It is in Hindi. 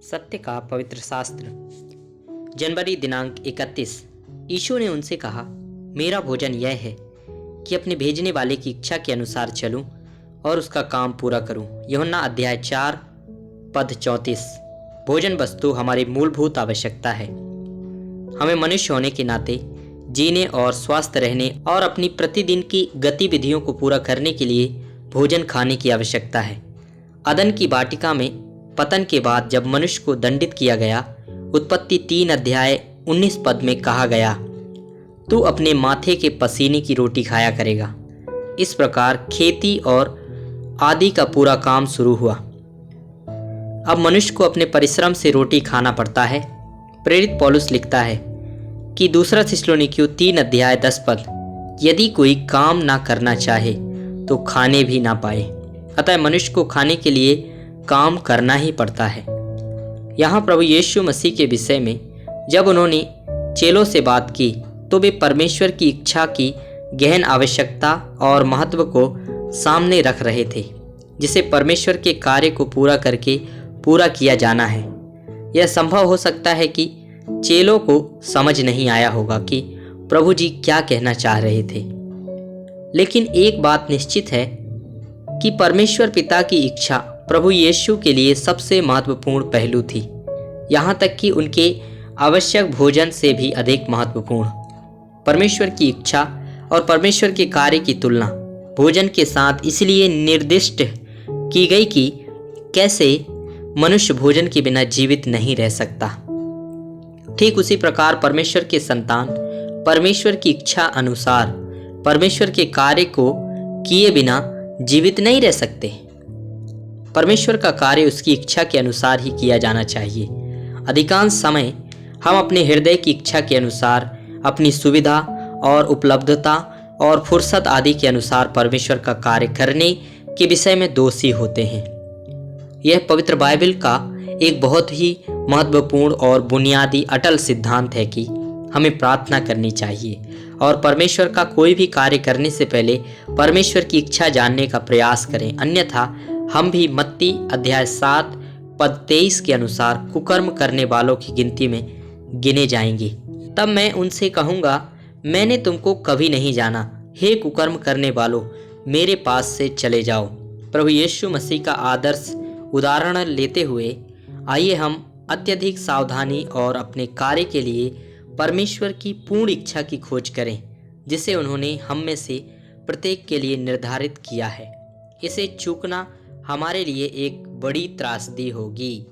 सत्य का पवित्र शास्त्र। जनवरी दिनांक 31। यीशु ने उनसे कहा, मेरा भोजन यह है कि अपने भेजने वाले की इच्छा के अनुसार चलूं और उसका काम पूरा करूं। यूहन्ना अध्याय 4 पद 34। भोजन वस्तु हमारी मूलभूत आवश्यकता है। हमें मनुष्य होने के नाते जीने और स्वस्थ रहने और अपनी प्रतिदिन की गतिविधियों को पूरा करने के लिए भोजन खाने की आवश्यकता है। अदन की वाटिका में पतन के बाद जब मनुष्य को दंडित किया गया, उत्पत्ति 3 अध्याय 19 पद में कहा गया, तू अपने माथे के पसीने की रोटी खाया करेगा। इस प्रकार खेती और आदि का पूरा काम शुरू हुआ। अब मनुष्य को अपने परिश्रम से रोटी खाना पड़ता है। प्रेरित पौलुस लिखता है कि दूसरा थिस्सलुनीकियों 3 अध्याय 10 पद, यदि कोई काम ना करना चाहे तो खाने भी ना पाए। अतः मनुष्य को खाने के लिए काम करना ही पड़ता है। यहाँ प्रभु यीशु मसीह के विषय में जब उन्होंने चेलों से बात की तो वे परमेश्वर की इच्छा की गहन आवश्यकता और महत्व को सामने रख रहे थे, जिसे परमेश्वर के कार्य को पूरा करके पूरा किया जाना है। यह संभव हो सकता है कि चेलों को समझ नहीं आया होगा कि प्रभु जी क्या कहना चाह रहे थे, लेकिन एक बात निश्चित है कि परमेश्वर पिता की इच्छा प्रभु यीशु के लिए सबसे महत्वपूर्ण पहलू थी, यहाँ तक कि उनके आवश्यक भोजन से भी अधिक महत्वपूर्ण। परमेश्वर की इच्छा और परमेश्वर के कार्य की तुलना भोजन के साथ इसलिए निर्दिष्ट की गई कि कैसे मनुष्य भोजन के बिना जीवित नहीं रह सकता। ठीक उसी प्रकार परमेश्वर के संतान परमेश्वर की इच्छा अनुसार परमेश्वर के कार्य को किए बिना जीवित नहीं रह सकते। परमेश्वर का कार्य उसकी इच्छा के अनुसार ही किया जाना चाहिए। अधिकांश समय हम अपने हृदय की इच्छा के अनुसार, अपनी सुविधा और उपलब्धता और फुर्सत आदि के अनुसार परमेश्वर का कार्य करने के विषय में दोषी होते हैं। यह पवित्र बाइबल का एक बहुत ही महत्वपूर्ण और बुनियादी अटल सिद्धांत है कि हमें प्रार्थना करनी चाहिए और परमेश्वर का कोई भी कार्य करने से पहले परमेश्वर की इच्छा जानने का प्रयास करें, अन्यथा हम भी मत्ती अध्याय 7 पद 23 के अनुसार कुकर्म करने वालों की गिनती में गिने जाएंगे। तब मैं उनसे कहूँगा, मैंने तुमको कभी नहीं जाना, हे कुकर्म करने वालों, मेरे पास से चले जाओ। प्रभु यीशु मसीह का आदर्श उदाहरण लेते हुए आइए हम अत्यधिक सावधानी और अपने कार्य के लिए परमेश्वर की पूर्ण इच्छा की खोज करें, जिसे उन्होंने हम में से प्रत्येक के लिए निर्धारित किया है। इसे चूकना हमारे लिए एक बड़ी त्रासदी होगी।